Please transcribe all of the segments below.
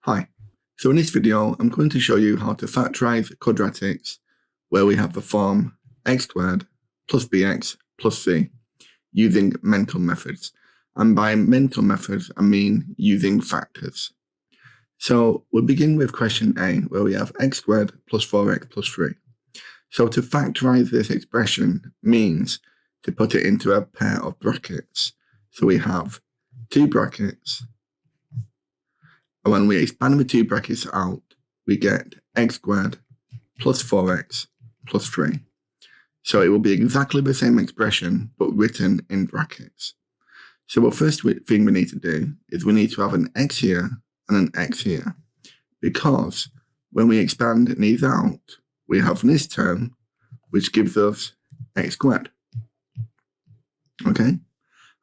Hi, so in this video I'm going to show you how to factorize quadratics where we have the form x squared plus bx plus c using mental methods. And by mental methods I mean using factors. So we'll begin with question A, where we have x squared plus 4x plus 3. So to factorize this expression means to put it into a pair of brackets. So we have two brackets, and when we expand the two brackets out, we get x squared plus 4x plus 3. So it will be exactly the same expression, but written in brackets. So the first thing we need to do is we need to have an x here and an x here, because when we expand these out, we have this term, which gives us x squared. Okay?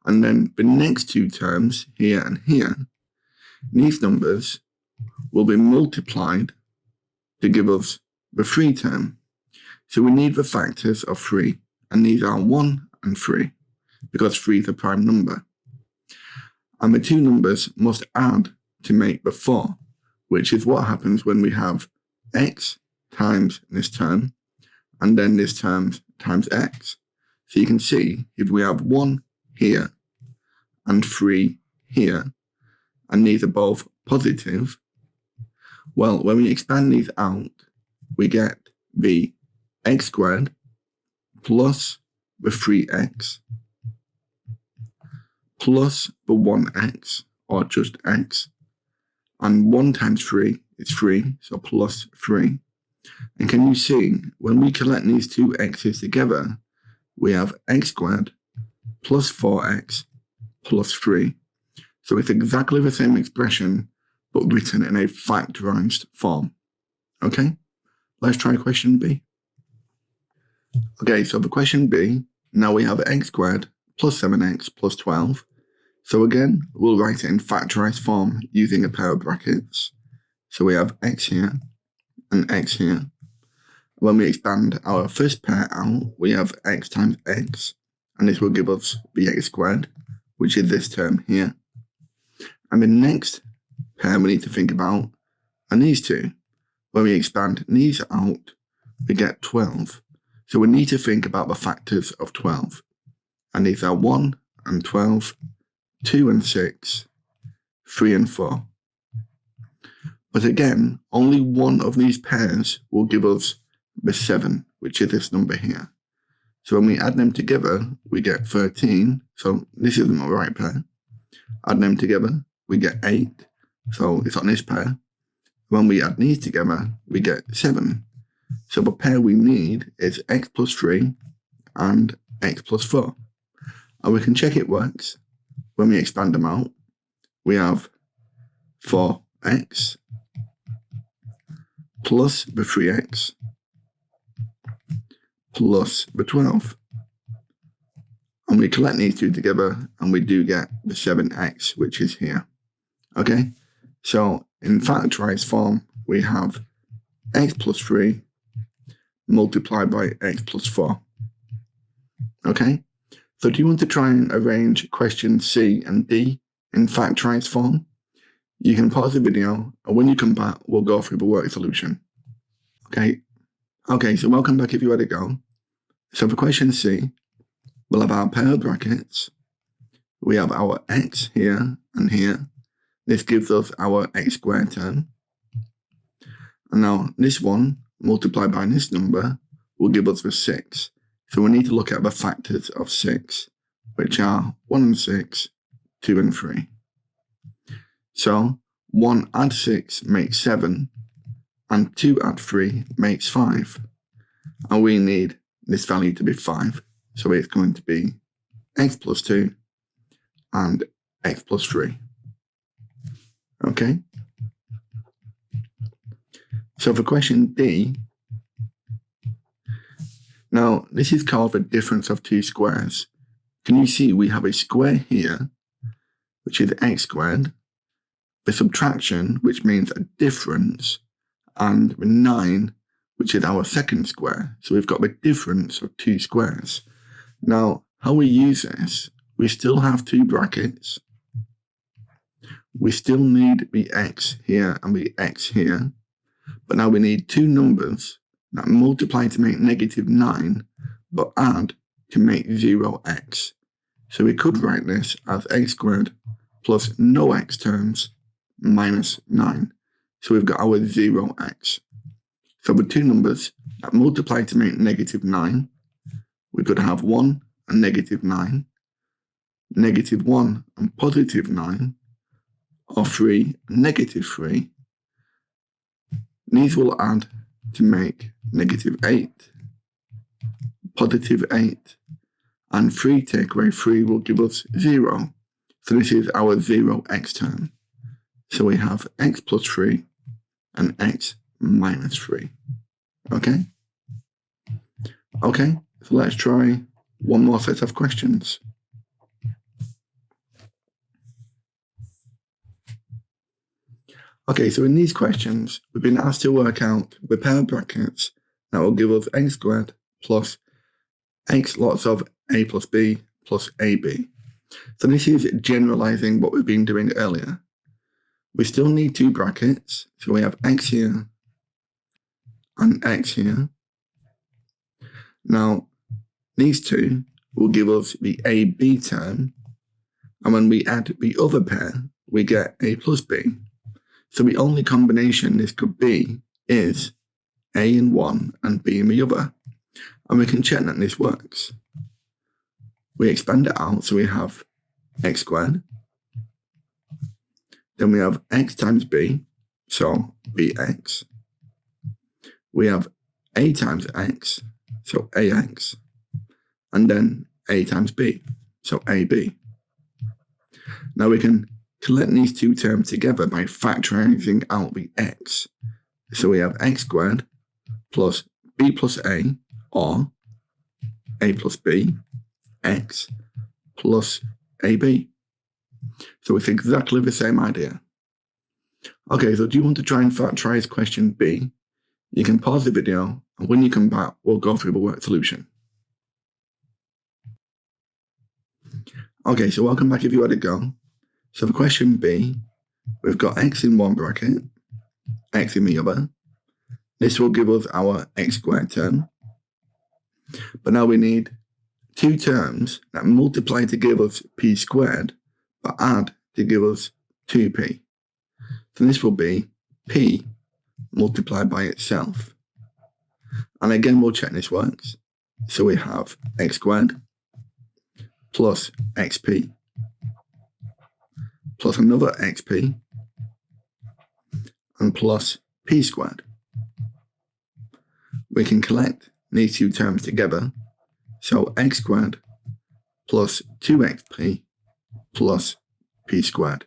And then the next two terms, here and here, these numbers will be multiplied to give us the 3 term. So we need the factors of 3, and these are 1 and 3, because 3 is a prime number. And the two numbers must add to make the 4, which is what happens when we have x times this term, and then this term times x. So you can see if we have 1 here and 3 here, and these are both positive, well, when we expand these out, we get the x squared plus the 3x plus the 1x, or just x, and 1 times 3 is 3, so plus 3. And can you see, when we collect these two x's together, we have x squared plus 4x plus 3. So it's exactly the same expression, but written in a factorized form. Okay, let's try question B. Okay, so for question B, now we have x squared plus 7x plus 12. So again, we'll write it in factorized form using a pair of brackets. So we have x here and x here. When we expand our first pair out, we have x times x, and this will give us the x squared, which is this term here. And the next pair we need to think about are these two. When we expand these out, we get 12. So we need to think about the factors of 12. And these are 1 and 12, 2 and 6, 3 and 4. But again, only one of these pairs will give us the 7, which is this number here. So when we add them together, we get 13. So this isn't the right pair. Add them together, we get 8. So it's on this pair. When we add these together, we get 7. So the pair we need is x plus 3 and x plus 4. And we can check it works. When we expand them out, we have 4x plus the 3x plus the 12. And we collect these two together and we do get the 7x, which is here. Okay, so in factorized form, we have x plus 3 multiplied by x plus 4. Okay, so do you want to try and arrange questions C and D in factorized form? You can pause the video, and when you come back, we'll go through the work solution. Okay, so welcome back if you had a go. So for question C, we'll have our pair of brackets. We have our x here and here. This gives us our x squared term. And now this one, multiplied by this number, will give us the 6. So we need to look at the factors of 6, which are 1 and 6, 2 and 3. So 1 add 6 makes 7, and 2 add 3 makes 5. And we need this value to be 5. So it's going to be x plus 2 and x plus 3. Okay. So for question D, now this is called the difference of two squares. Can you see we have a square here, which is x squared, the subtraction, which means a difference, and the 9, which is our second square. So we've got the difference of two squares. Now, how we use this, we still have two brackets. we still need the x here and the x here, but now we need two numbers that multiply to make -9, but add to make 0x. So we could write this as x squared plus no x terms minus 9. So we've got our 0x. So with two numbers that multiply to make -9, we could have 1 and -9, -1 and +9, or 3 and -3. These will add to make -8, +8, and 3 take away 3 will give us 0. So this is our 0x term. So we have x plus 3 and x minus 3. Okay? Okay, so let's try one more set of questions. Okay, so in these questions, we've been asked to work out the pair of brackets that will give us x squared plus x lots of a plus b plus ab. So this is generalizing what we've been doing earlier. We still need two brackets, so we have x here and x here. Now, these two will give us the ab term, and when we add the other pair, we get a plus b. So the only combination this could be is a in one and b in the other. And we can check that this works. We expand it out, so we have x squared. Then we have x times b, so bx. We have a times x, so ax. And then a times b, so ab. Now we can collect these two terms together by factorising out the x. So we have x squared plus b plus a, or a plus b, x plus ab. So it's exactly the same idea. Okay, so do you want to try and factorise question B? You can pause the video, and when you come back, we'll go through the worked solution. Okay, so welcome back if you had a go. So for question B, we've got x in one bracket, x in the other. This will give us our x squared term. But now we need two terms that multiply to give us p squared, but add to give us 2p. So this will be p multiplied by itself. And again, we'll check this works. So we have x squared plus xp plus another xp and plus p squared. We can collect these two terms together. So x squared plus 2xp plus p squared,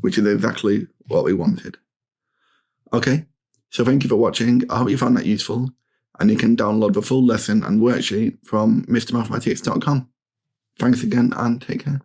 which is exactly what we wanted. Okay, so thank you for watching. I hope you found that useful, and you can download the full lesson and worksheet from mrmathematics.com. Thanks again, and take care.